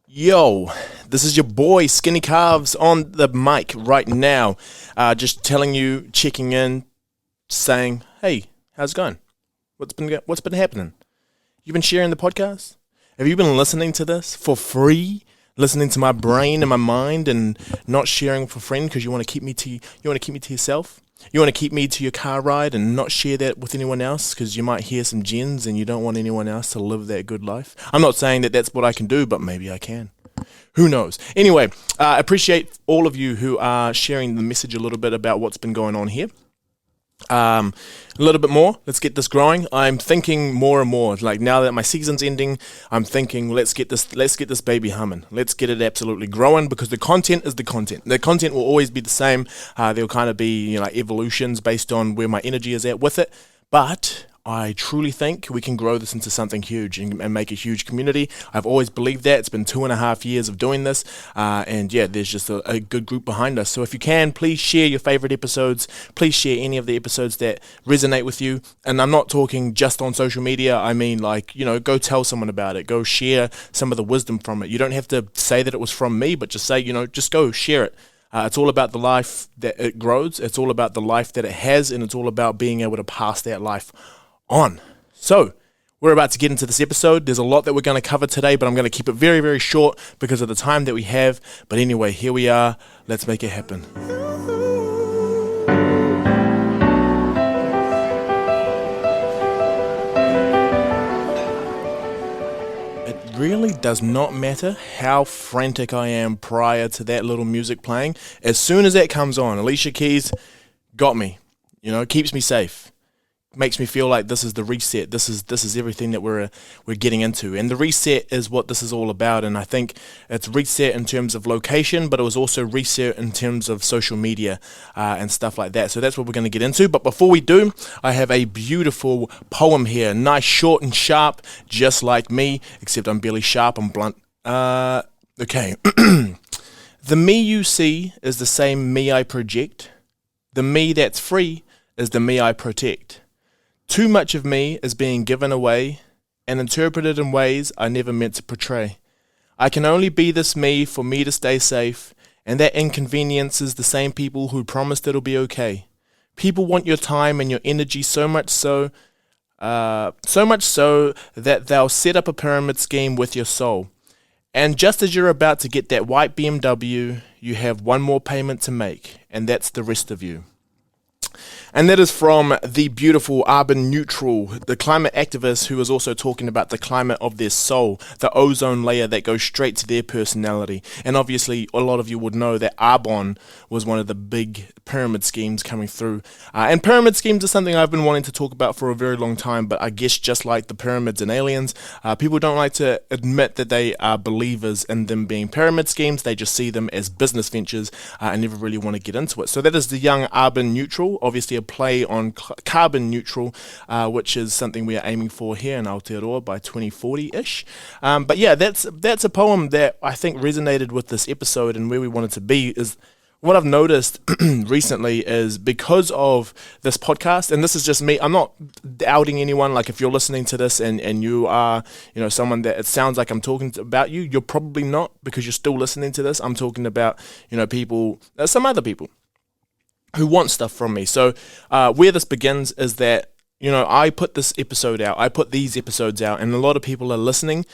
Yo, this is your boy Skinny Calves on the mic right now. Just telling you, checking in, saying, "Hey, how's it going? What's been happening? You been sharing the podcast? Have you been listening to this for free? Listening to my brain and my mind, and not sharing with a friend because you want to keep me to yourself? You want to keep me to your car ride and not share that with anyone else because you might hear some gems and you don't want anyone else to live that good life? I'm not saying that that's what I can do, but maybe I can. Who knows? Anyway, I appreciate all of you who are sharing the message a little bit about what's been going on here. A little bit more. Let's get this growing. I'm thinking more and more. Like now that my season's ending, I'm thinking let's get this baby humming. Let's get it absolutely growing because the content is the content. The content will always be the same. There'll kind of be like evolutions based on where my energy is at with it. But I truly think we can grow this into something huge and make a huge community. I've always believed that. It's been 2.5 years of doing this. And yeah, there's just a good group behind us. So if you can, please share your favorite episodes. Please share any of the episodes that resonate with you. And I'm not talking just on social media. I mean, go tell someone about it. Go share some of the wisdom from it. You don't have to say that it was from me, but just say, just go share it. It's all about the life that it grows. It's all about the life that it has. And it's all about being able to pass that life on. So, we're about to get into this episode. There's a lot that we're going to cover today, but I'm going to keep it very, very short because of the time that we have. But anyway, here we are. Let's make it happen. It really does not matter how frantic I am prior to that little music playing. As soon as that comes on, Alicia Keys got me. Keeps me safe. Makes me feel like this is the reset. This is everything that we're getting into, and the reset is what this is all about. And I think it's reset in terms of location, but it was also reset in terms of social media and stuff like that. So that's what we're going to get into. But before we do, I have a beautiful poem here, nice, short and sharp, just like me, except I'm barely sharp. I'm blunt. Okay. The me you see is the same me I project. The me that's free is the me I protect. Too much of me is being given away and interpreted in ways I never meant to portray. I can only be this me for me to stay safe, and that inconveniences the same people who promised it'll be okay. People want your time and your energy so much so that they'll set up a pyramid scheme with your soul. And just as you're about to get that white BMW, you have one more payment to make, and that's the rest of you. And that is from the beautiful Urban Neutral, the climate activist who is also talking about the climate of their soul, the ozone layer that goes straight to their personality. And obviously, a lot of you would know that Arbonne was one of the big pyramid schemes coming through. And pyramid schemes are something I've been wanting to talk about for a very long time, but I guess just like the pyramids and aliens, people don't like to admit that they are believers in them being pyramid schemes. They just see them as business ventures and never really want to get into it. So that is the young Urban Neutral, obviously a play on carbon neutral, which is something we are aiming for here in Aotearoa by 2040-ish. But yeah, that's a poem that I think resonated with this episode and where we wanted to be. Is what I've noticed recently is because of this podcast, and this is just me, I'm not outing anyone. Like if you're listening to this and you are, someone that it sounds like I'm talking about you're probably not because you're still listening to this. I'm talking about, people, some other people who want stuff from me. So where this begins is that, I put this episode out, I put these episodes out, and a lot of people are listening.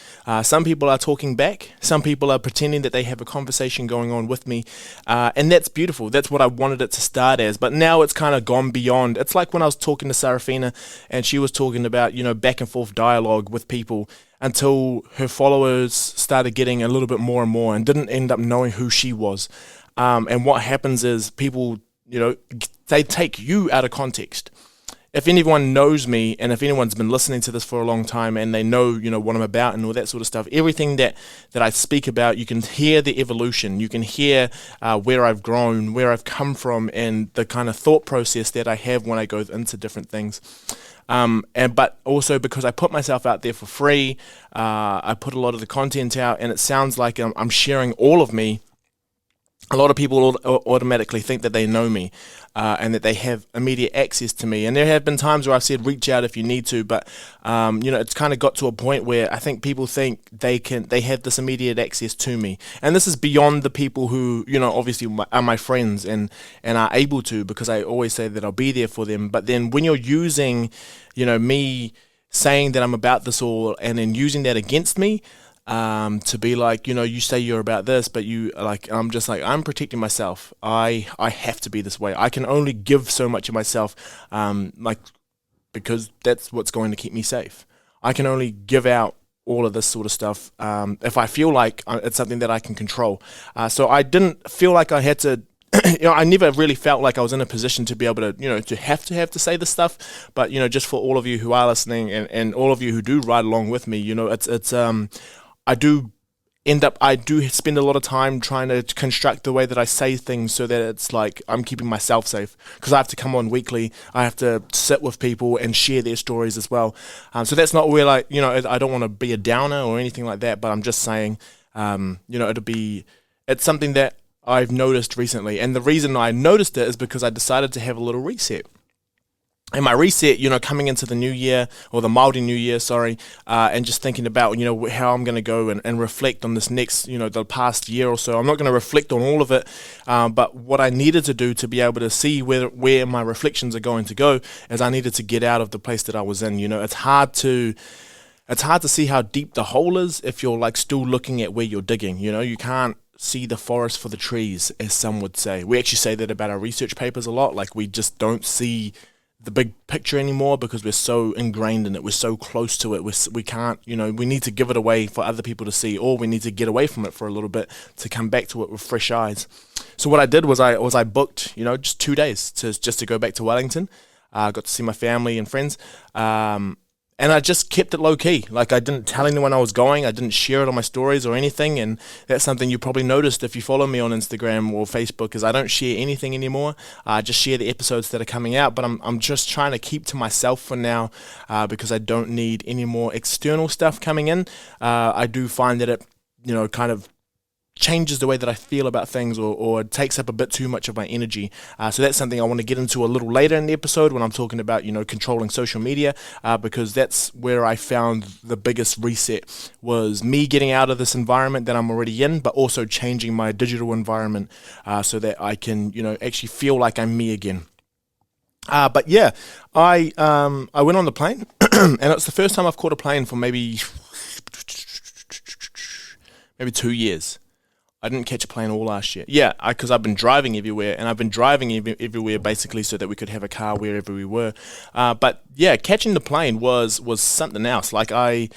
Some people are talking back. Some people are pretending that they have a conversation going on with me. And that's beautiful. That's what I wanted it to start as. But now it's kind of gone beyond. It's like when I was talking to Sarafina and she was talking about, back and forth dialogue with people until her followers started getting a little bit more and more and didn't end up knowing who she was. And what happens is people, they take you out of context. If anyone knows me and if anyone's been listening to this for a long time and they know, what I'm about and all that sort of stuff, everything that I speak about, you can hear the evolution. You can hear where I've grown, where I've come from, and the kind of thought process that I have when I go into different things. But also because I put myself out there for free, I put a lot of the content out and it sounds like I'm sharing all of me. a lot of people automatically think that they know me and that they have immediate access to me. And there have been times where I've said, reach out if you need to, but it's kind of got to a point where I think people think they have this immediate access to me. And this is beyond the people who, obviously are my friends and are able to, because I always say that I'll be there for them. But then when you're using, me saying that I'm about this all and then using that against me, to be like, you say you're about this, but I'm just like, I'm protecting myself. I have to be this way. I can only give so much of myself, because that's what's going to keep me safe. I can only give out all of this sort of stuff if I feel like it's something that I can control. So I didn't feel like I had to. I never really felt like I was in a position to be able to, to have to say this stuff. But just for all of you who are listening and all of you who do ride along with me, it's I do spend a lot of time trying to construct the way that I say things so that it's like I'm keeping myself safe, because I have to come on weekly. I have to sit with people and share their stories as well. So that's not where I don't want to be a downer or anything like that, but I'm just saying, it's something that I've noticed recently. And the reason I noticed it is because I decided to have a little reset. And my reset, coming into the new year, or the Māori New Year, and just thinking about, how I'm going to go and reflect on this next, the past year or so. I'm not going to reflect on all of it, but what I needed to do to be able to see where my reflections are going to go is I needed to get out of the place that I was in. It's hard to see how deep the hole is if you're like still looking at where you're digging. You can't see the forest for the trees, as some would say. We actually say that about our research papers a lot. Like, we just don't see the big picture anymore because we're so ingrained in it, we're so close to it, we can't, we need to give it away for other people to see, or we need to get away from it for a little bit to come back to it with fresh eyes. So what I did was I booked, just 2 days to go back to Wellington. Got to see my family and friends, and I just kept it low key. Like, I didn't tell anyone I was going. I didn't share it on my stories or anything. And that's something you probably noticed if you follow me on Instagram or Facebook, is I don't share anything anymore. I just share the episodes that are coming out. But I'm just trying to keep to myself for now, because I don't need any more external stuff coming in. I do find that it, kind of changes the way that I feel about things, or it takes up a bit too much of my energy. So that's something I want to get into a little later in the episode when I'm talking about, controlling social media, because that's where I found the biggest reset, was me getting out of this environment that I'm already in, but also changing my digital environment, so that I can, actually feel like I'm me again. But yeah, I went on the plane and it's the first time I've caught a plane for maybe 2 years. I didn't catch a plane all last year. Yeah, because I've been driving everywhere, and I've been driving everywhere basically so that we could have a car wherever we were. But yeah, catching the plane was something else. Like, I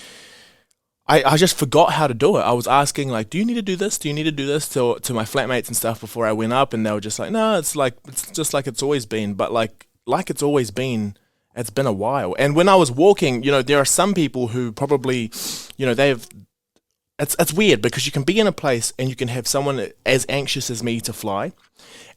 just forgot how to do it. I was asking, like, do you need to do this? Do you need to do this to my flatmates and stuff before I went up? And they were just like, no, it's just like it's always been. But like it's always been, it's been a while. And when I was walking, there are some people who probably, It's weird because you can be in a place and you can have someone as anxious as me to fly,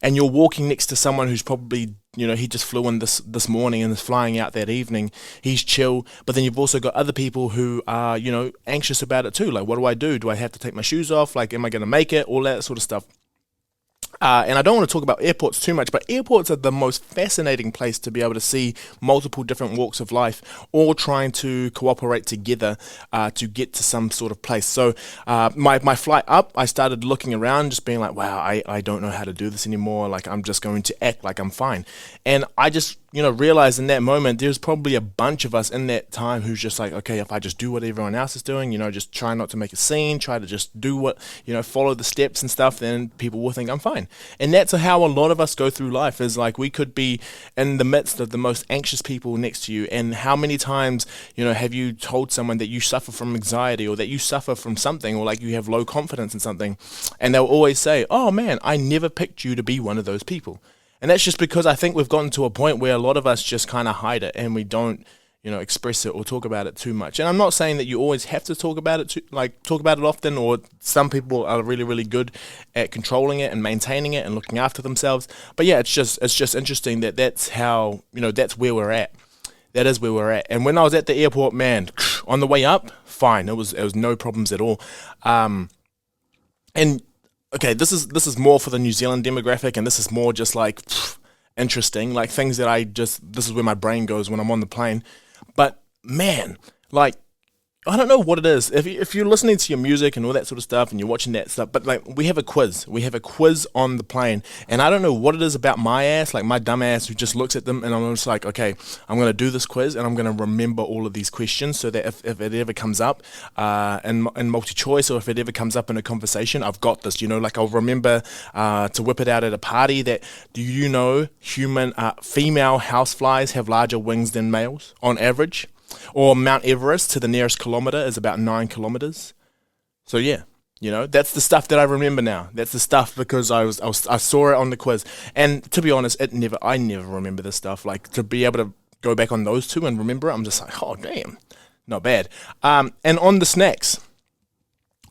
and you're walking next to someone who's probably, he just flew in this morning and is flying out that evening. He's chill, but then you've also got other people who are, anxious about it too. Like, what do I do? Do I have to take my shoes off? Like, am I going to make it? All that sort of stuff. And I don't want to talk about airports too much, but airports are the most fascinating place to be able to see multiple different walks of life, all trying to cooperate together to get to some sort of place. So my flight up, I started looking around, just being like, wow, I don't know how to do this anymore. Like, I'm just going to act like I'm fine. And I just, realized in that moment, there's probably a bunch of us in that time who's just like, okay, if I just do what everyone else is doing, just try not to make a scene, try to just do what, follow the steps and stuff, then people will think I'm fine. And that's how a lot of us go through life, is like, we could be in the midst of the most anxious people next to you. And how many times, have you told someone that you suffer from anxiety, or that you suffer from something, or like you have low confidence in something, and they'll always say, oh man, I never picked you to be one of those people. And that's just because I think we've gotten to a point where a lot of us just kind of hide it, and we don't, express it or talk about it too much. And I'm not saying that you always have to talk about it often, or some people are really, really good at controlling it and maintaining it and looking after themselves. But yeah, it's just interesting that that's how, that's where we're at. That is where we're at. And when I was at the airport, man, on the way up, fine. It was no problems at all. And okay, this is more for the New Zealand demographic, and this is more just like interesting, like things that this is where my brain goes when I'm on the plane. But man, like I don't know what it is. If you're listening to your music and all that sort of stuff, and you're watching that stuff, but like we have a quiz. We have a quiz on the plane, and I don't know what it is about my ass, like my dumb ass, who just looks at them, and I'm just like, okay, I'm gonna do this quiz, and I'm gonna remember all of these questions, so that if it ever comes up in multi-choice, or if it ever comes up in a conversation, I've got this. Like I'll remember to whip it out at a party. That do you know female houseflies have larger wings than males on average? Or Mount Everest to the nearest kilometer is about 9 kilometers. So yeah, that's the stuff that I remember now. That's the stuff because I saw it on the quiz. And to be honest, I never remember this stuff. Like to be able to go back on those two and remember it, I'm just like, oh damn, not bad. And on the snacks,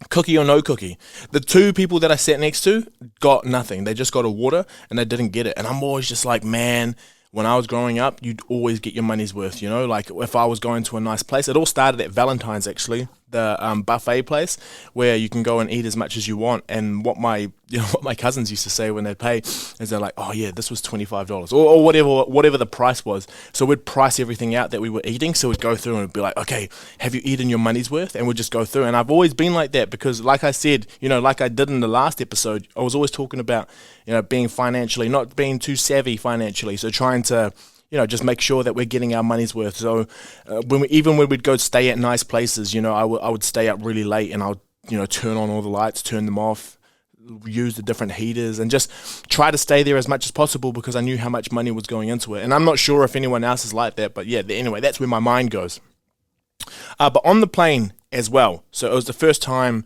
cookie or no cookie, the two people that I sat next to got nothing. They just got a water and they didn't get it. And I'm always just like, man, when I was growing up, you'd always get your money's worth, like if I was going to a nice place. It all started at Valentine's, actually, the buffet place where you can go and eat as much as you want. And what my cousins used to say when they'd pay is they're like, oh yeah, this was $25 or whatever the price was. So we'd price everything out that we were eating. So we'd go through and it'd be like, okay, have you eaten your money's worth? And we'd just go through. And I've always been like that because, like I said, like I did in the last episode, I was always talking about, being financially, not being too savvy financially. So trying to, just make sure that we're getting our money's worth. So when we'd go stay at nice places, I would stay up really late and I would, turn on all the lights, turn them off, use the different heaters, and just try to stay there as much as possible because I knew how much money was going into it. And I'm not sure if anyone else is like that, but yeah, anyway, that's where my mind goes. But on the plane as well. So it was the first time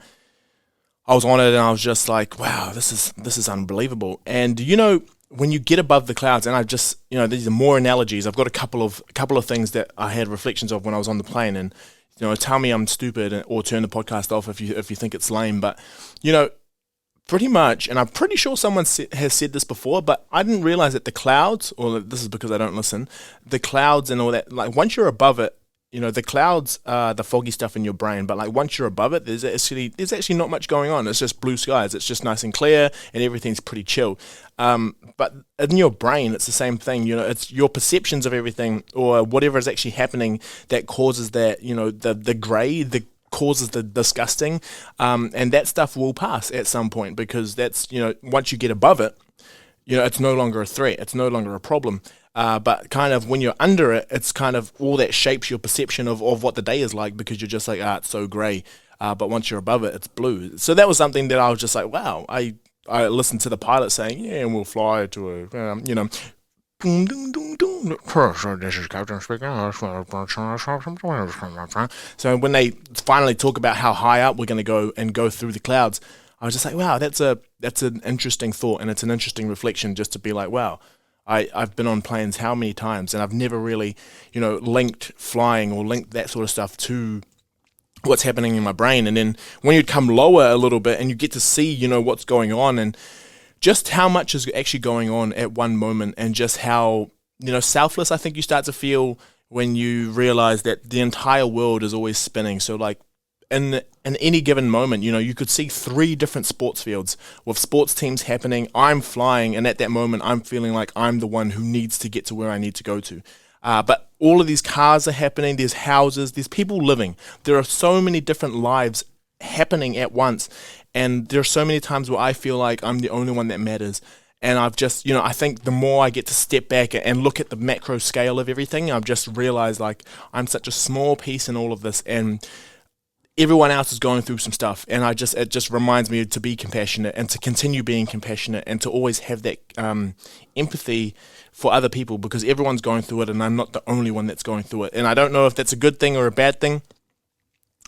I was on it and I was just like, wow, this is unbelievable. And when you get above the clouds, and I just, these are more analogies. I've got a couple of things that I had reflections of when I was on the plane, and tell me I'm stupid or turn the podcast off if you think it's lame. But pretty much, and I'm pretty sure someone has said this before, but I didn't realize that the clouds, or this is because I don't listen, the clouds and all that, like once you're above it, the clouds are the foggy stuff in your brain, but like once you're above it, there's actually not much going on. It's just blue skies. It's just nice and clear, and everything's pretty chill. But in your brain, it's the same thing. It's your perceptions of everything, or whatever is actually happening, that causes that. The grey, that causes the disgusting, and that stuff will pass at some point because that's once you get above it, it's no longer a threat. It's no longer a problem. But kind of when you're under it, it's kind of all that shapes your perception of what the day is like because you're just like, it's so grey. But once you're above it, it's blue. So that was something that I was just like, wow. I listened to the pilot saying, yeah, and we'll fly to a, this is Captain speaking. So when they finally talk about how high up we're going to go through the clouds, I was just like, wow, that's an interesting thought, and it's an interesting reflection just to be like, wow. I've been on planes how many times, and I've never really, linked flying or linked that sort of stuff to what's happening in my brain. And then when you come lower a little bit and you get to see, what's going on and just how much is actually going on at one moment, and just how, selfless I think you start to feel when you realize that the entire world is always spinning. So like, in any given moment, you could see 3 different sports fields with sports teams happening. I'm flying, and at that moment, I'm feeling like I'm the one who needs to get to where I need to go to. But all of these cars are happening. There's houses. There's people living. There are so many different lives happening at once, and there are so many times where I feel like I'm the only one that matters. And I've just, I think the more I get to step back and look at the macro scale of everything, I've just realized like I'm such a small piece in all of this, and everyone else is going through some stuff, and it just reminds me to be compassionate and to continue being compassionate and to always have that empathy for other people, because everyone's going through it and I'm not the only one that's going through it. And I don't know if that's a good thing or a bad thing,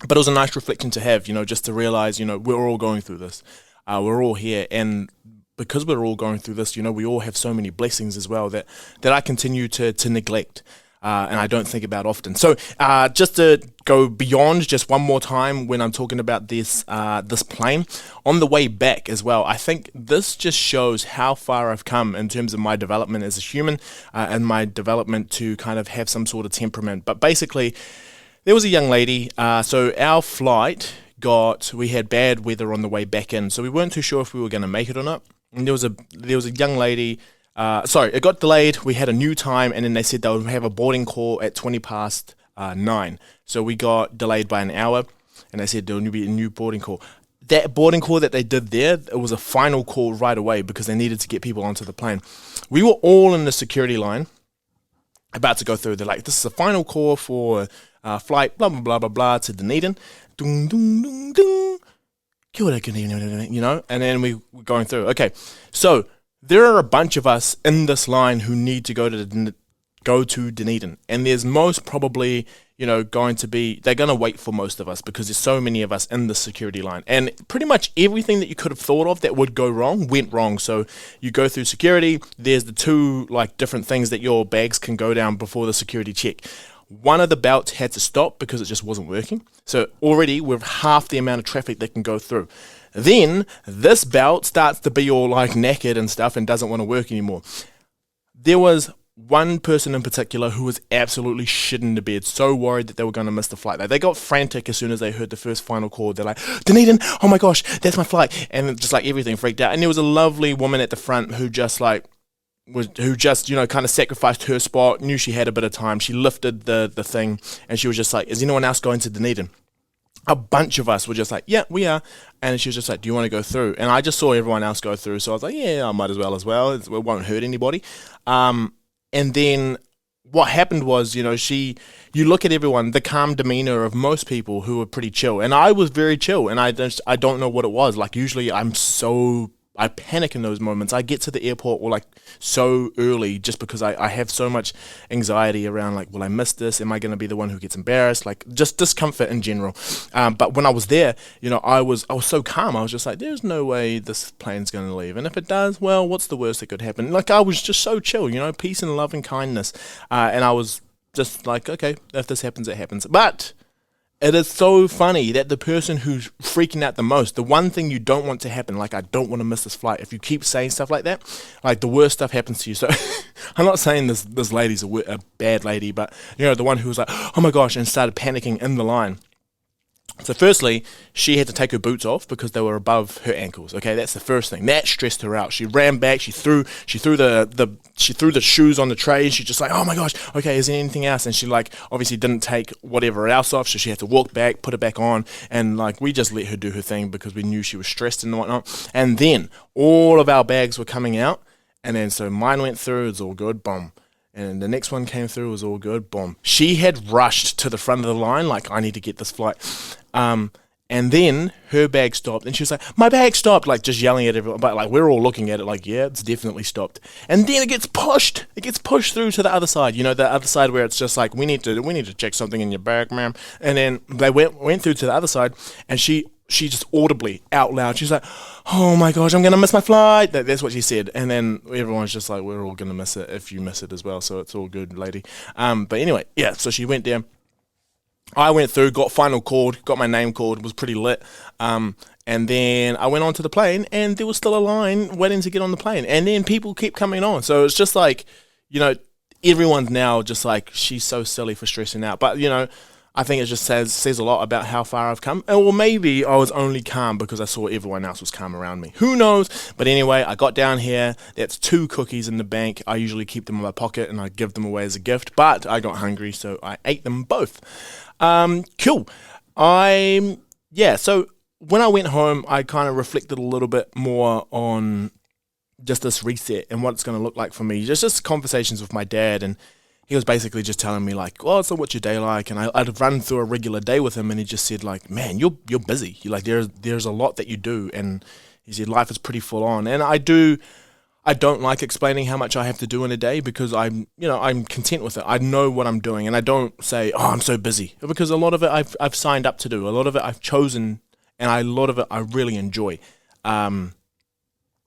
but it was a nice reflection to have, just to realize, we're all going through this. We're all here, and because we're all going through this, we all have so many blessings as well that I continue to neglect. And I don't think about often. So just to go beyond just one more time when I'm talking about this plane, on the way back as well, I think this just shows how far I've come in terms of my development as a human and my development to kind of have some sort of temperament. But basically, there was a young lady, so our flight we had bad weather on the way back in, so we weren't too sure if we were going to make it or not. And there was a young lady. It got delayed. We had a new time, and then they said they would have a boarding call at 9:20. So we got delayed by an hour, and they said there would be a new boarding call. That boarding call that they did there, it was a final call right away because they needed to get people onto the plane. We were all in the security line, about to go through. They're like, this is a final call for flight, blah, blah, blah, blah, blah, to Dunedin. Dung, dung, dung, dung. Kia ora, good evening, and then we were going through. Okay, so there are a bunch of us in this line who need to go to Dunedin, and there's most probably, they're going to wait for most of us because there's so many of us in the security line, and pretty much everything that you could have thought of that would go wrong went wrong. So you go through security, there's the two different things that your bags can go down before the security check. One of the belts had to stop because it just wasn't working. So already we're half the amount of traffic that can go through. Then this belt starts to be all knackered and stuff and doesn't want to work anymore. There was one person in particular who was absolutely shitting the bed, so worried that they were going to miss the flight. They got frantic as soon as they heard the first final call. They're like, Dunedin, oh my gosh, that's my flight. And just everything freaked out. And there was a lovely woman at the front who just kind of sacrificed her spot, knew she had a bit of time. She lifted the thing and she was just like, is anyone else going to Dunedin? A bunch of us were just like, yeah, we are. And she was just like, do you want to go through? And I just saw everyone else go through. So I was like, yeah, I might as well. It won't hurt anybody. And then what happened was, you look at everyone, the calm demeanor of most people who were pretty chill. And I was very chill, and I don't know what it was. Usually I panic in those moments. I get to the airport so early just because I have so much anxiety around will I miss this? Am I going to be the one who gets embarrassed? Just discomfort in general. But when I was there, I was so calm. I was just like, there's no way this plane's going to leave. And if it does, well, what's the worst that could happen? I was just so chill, peace and love and kindness. And I was just like, okay, if this happens, it happens. But it is so funny that the person who's freaking out the most, the one thing you don't want to happen, I don't want to miss this flight. If you keep saying stuff like that, the worst stuff happens to you. So I'm not saying this lady's a bad lady, but the one who was like, oh my gosh, and started panicking in the line. So firstly, she had to take her boots off because they were above her ankles. Okay, that's the first thing. That stressed her out. She ran back. She threw the shoes on the tray. She's just like, oh my gosh, okay, is there anything else? And she obviously didn't take whatever else off, so she had to walk back, put it back on, and we just let her do her thing because we knew she was stressed and whatnot. And then all of our bags were coming out, and then so mine went through. It's all good, boom. And the next one came through, was all good, boom. She had rushed to the front of the line, I need to get this flight. And then her bag stopped, and she was like, my bag stopped, just yelling at everyone. But we're all looking at it yeah, it's definitely stopped. And then it gets pushed through to the other side, the other side where it's just we need to check something in your bag, ma'am. And then they went through to the other side, and she just audibly, out loud, she's like, oh my gosh, I'm going to miss my flight. That's what she said. And then everyone's just like, we're all going to miss it if you miss it as well. So it's all good, lady. But anyway, yeah, so she went there. I went through, got final called, got my name called, was pretty lit. And then I went onto the plane, and there was still a line waiting to get on the plane. And then people keep coming on. So it's just everyone's now just she's so silly for stressing out. But, I think it just says a lot about how far I've come. Or maybe I was only calm because I saw everyone else was calm around me. Who knows? But anyway, I got down here. That's 2 cookies in the bank. I usually keep them in my pocket and I give them away as a gift. But I got hungry, so I ate them both. Cool. So when I went home, I kind of reflected a little bit more on just this reset and what it's going to look like for me. Just conversations with my dad, and he was basically just telling me so what's your day like? And I'd run through a regular day with him, and he just said man, you're busy. There's a lot that you do, and he said life is pretty full on. And I don't like explaining how much I have to do in a day because I'm content with it. I know what I'm doing, and I don't say, oh, I'm so busy, because a lot of it I've signed up to do. A lot of it I've chosen, and a lot of it I really enjoy.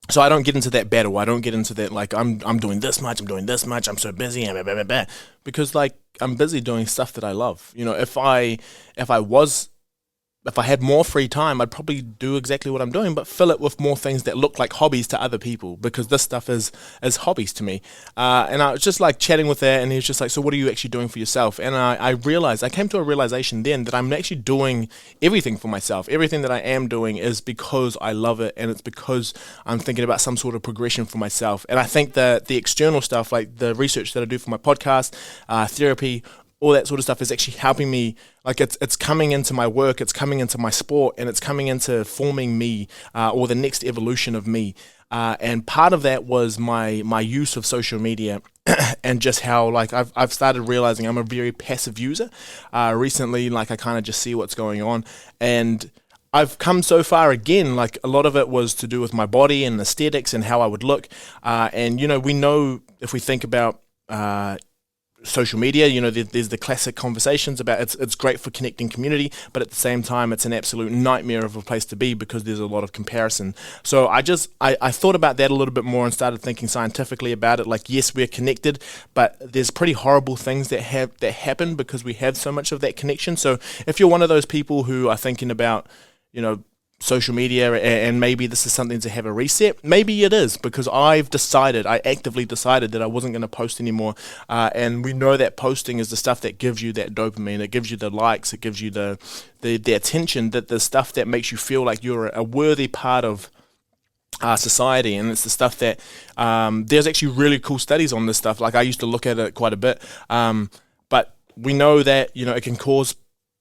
So I don't get into that battle. I don't get into that I'm doing this much, I'm so busy, blah, blah, blah, blah. Because I'm busy doing stuff that I love. If I was if I had more free time, I'd probably do exactly what I'm doing, but fill it with more things that look like hobbies to other people, because this stuff is hobbies to me. And I was just like chatting with that, and he was just like, so what are you actually doing for yourself? And I came to a realization then that I'm actually doing everything for myself. Everything that I am doing is because I love it, and it's because I'm thinking about some sort of progression for myself. And I think that the external stuff, like the research that I do for my podcast, therapy, all that sort of stuff is actually helping me. Like it's coming into my work, it's coming into my sport, and it's coming into forming me, or the next evolution of me. And part of that was my use of social media, and just how like I've started realizing I'm a very passive user. Recently, like I kind of just see what's going on, and I've come so far again. Like a lot of it was to do with my body and aesthetics and how I would look. And we know, if we think about social media, there's the classic conversations about it's great for connecting community, but at the same time it's an absolute nightmare of a place to be because there's a lot of comparison. So I thought about that a little bit more and started thinking scientifically about it. Like, yes, we're connected, but there's pretty horrible things that happen because we have so much of that connection. So if you're one of those people who are thinking about social media, and maybe this is something to have a reset, maybe it is, because I actively decided that I wasn't going to post anymore. And we know that posting is the stuff that gives you that dopamine, it gives you the likes, it gives you the attention, that the stuff that makes you feel like you're a worthy part of society. And it's the stuff that there's actually really cool studies on this stuff. Like I used to look at it quite a bit, but we know that it can cause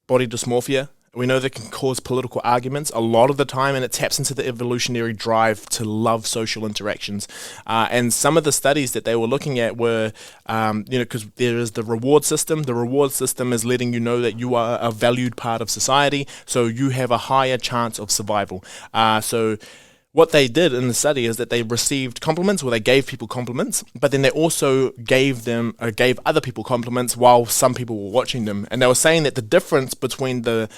body dysmorphia. We know that can cause political arguments a lot of the time, and it taps into the evolutionary drive to love social interactions. And some of the studies that they were looking at were, because there is the reward system. The reward system is letting you know that you are a valued part of society, so you have a higher chance of survival. So what they did in the study is that they received compliments, or they gave people compliments, but then they also gave other people compliments while some people were watching them. And they were saying that the difference between the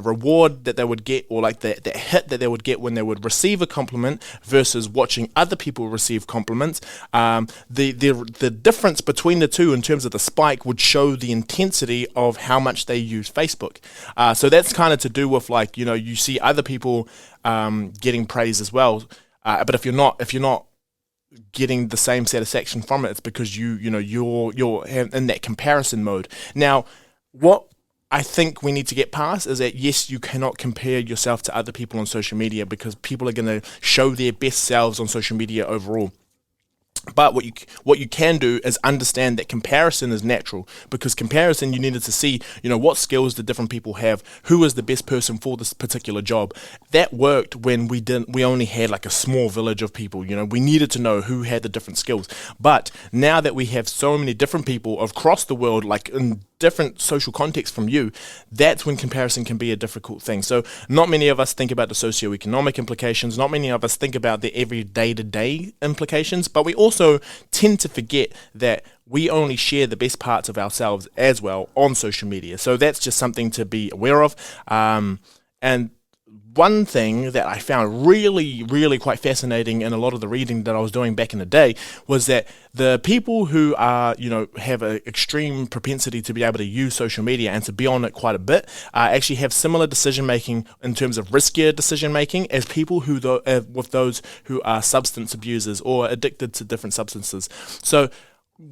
reward that they would get, or like the hit that they would get when they would receive a compliment versus watching other people receive compliments, the difference between the two in terms of the spike would show the intensity of how much they use Facebook. So that's kind of to do with like, you see other people getting praise as well, but if you're not getting the same satisfaction from it, it's because you're in that comparison mode. Now, what I think we need to get past is that, yes, you cannot compare yourself to other people on social media, because people are going to show their best selves on social media overall. But what you can do is understand that comparison is natural, because comparison, you needed to see, what skills do different people have, who is the best person for this particular job. That worked when we only had like a small village of people. We needed to know who had the different skills. But now that we have so many different people across the world, like in different social contexts from you, that's when comparison can be a difficult thing. So not many of us think about the socioeconomic implications, not many of us think about the every day-to-day implications, but we also tend to forget that we only share the best parts of ourselves as well on social media. So that's just something to be aware of. And one thing that I found really, really quite fascinating in a lot of the reading that I was doing back in the day was that the people who are, have an extreme propensity to be able to use social media and to be on it quite a bit, actually have similar decision making in terms of riskier decision making as people who, with those who are substance abusers or addicted to different substances. So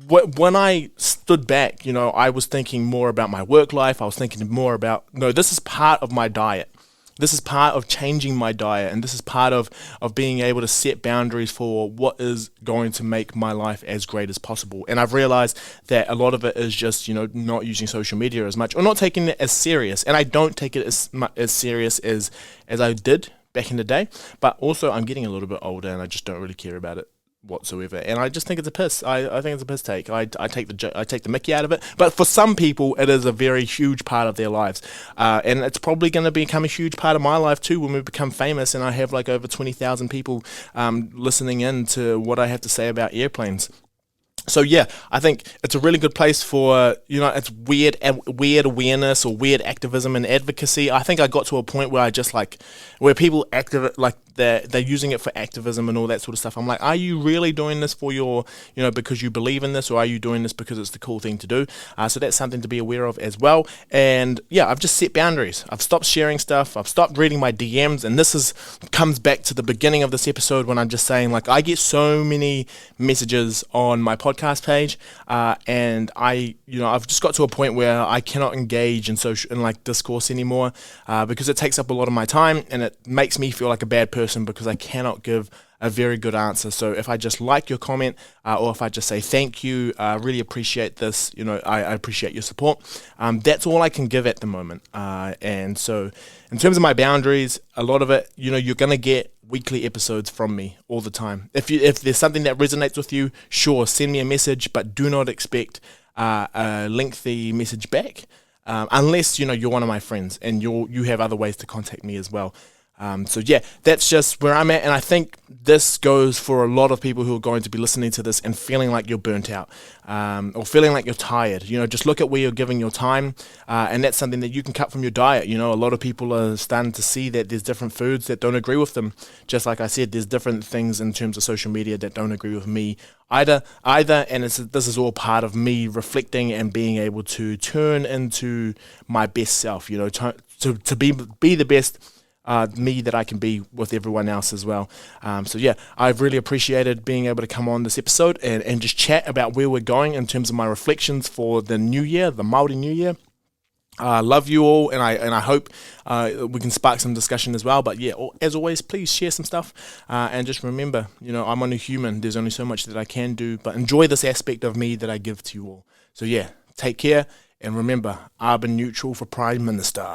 when I stood back, I was thinking more about my work life. I was thinking more about, no, this is part of my diet. This is part of changing my diet, and this is part of being able to set boundaries for what is going to make my life as great as possible. And I've realized that a lot of it is just, not using social media as much, or not taking it as serious. And I don't take it as serious as I did back in the day, but also I'm getting a little bit older and I just don't really care about it whatsoever, and I just think it's a piss. I think it's a piss take. I take the mickey out of it, but for some people it is a very huge part of their lives, and it's probably going to become a huge part of my life too when we become famous and I have like over 20,000 people listening in to what I have to say about airplanes. So yeah, I think it's a really good place for, it's weird awareness or weird activism and advocacy. I think I got to a point where I just where people they're using it for activism and all that sort of stuff. I'm like, are you really doing this for your, because you believe in this, or are you doing this because it's the cool thing to do? So that's something to be aware of as well. And yeah, I've just set boundaries. I've stopped sharing stuff. I've stopped reading my DMs, and this comes back to the beginning of this episode when I'm just saying, like, I get so many messages on my podcast page, and I've just got to a point where I cannot engage in like discourse anymore, because it takes up a lot of my time, and it makes me feel like a bad person because I cannot give a very good answer. So if I just like your comment, or if I just say thank you, really appreciate this, I appreciate your support, that's all I can give at the moment. And so in terms of my boundaries, a lot of it, you're going to get weekly episodes from me all the time. If there's something that resonates with you, sure, send me a message, but do not expect a lengthy message back, unless you're one of my friends and you have other ways to contact me as well. So yeah, that's just where I'm at, and I think this goes for a lot of people who are going to be listening to this and feeling like you're burnt out, or feeling like you're tired. Just look at where you're giving your time, and that's something that you can cut from your diet. A lot of people are starting to see that there's different foods that don't agree with them. Just like I said, there's different things in terms of social media that don't agree with me either, and this is all part of me reflecting and being able to turn into my best self, to be the best me that I can be with everyone else as well. So yeah, I've really appreciated being able to come on this episode and just chat about where we're going in terms of my reflections for the new year, the Māori New Year. Love you all, and I hope we can spark some discussion as well. But yeah, as always, please share some stuff, and just remember, I'm only human. There's only so much that I can do, but enjoy this aspect of me that I give to you all. So yeah, take care, and remember, Urban Neutral for Prime Minister.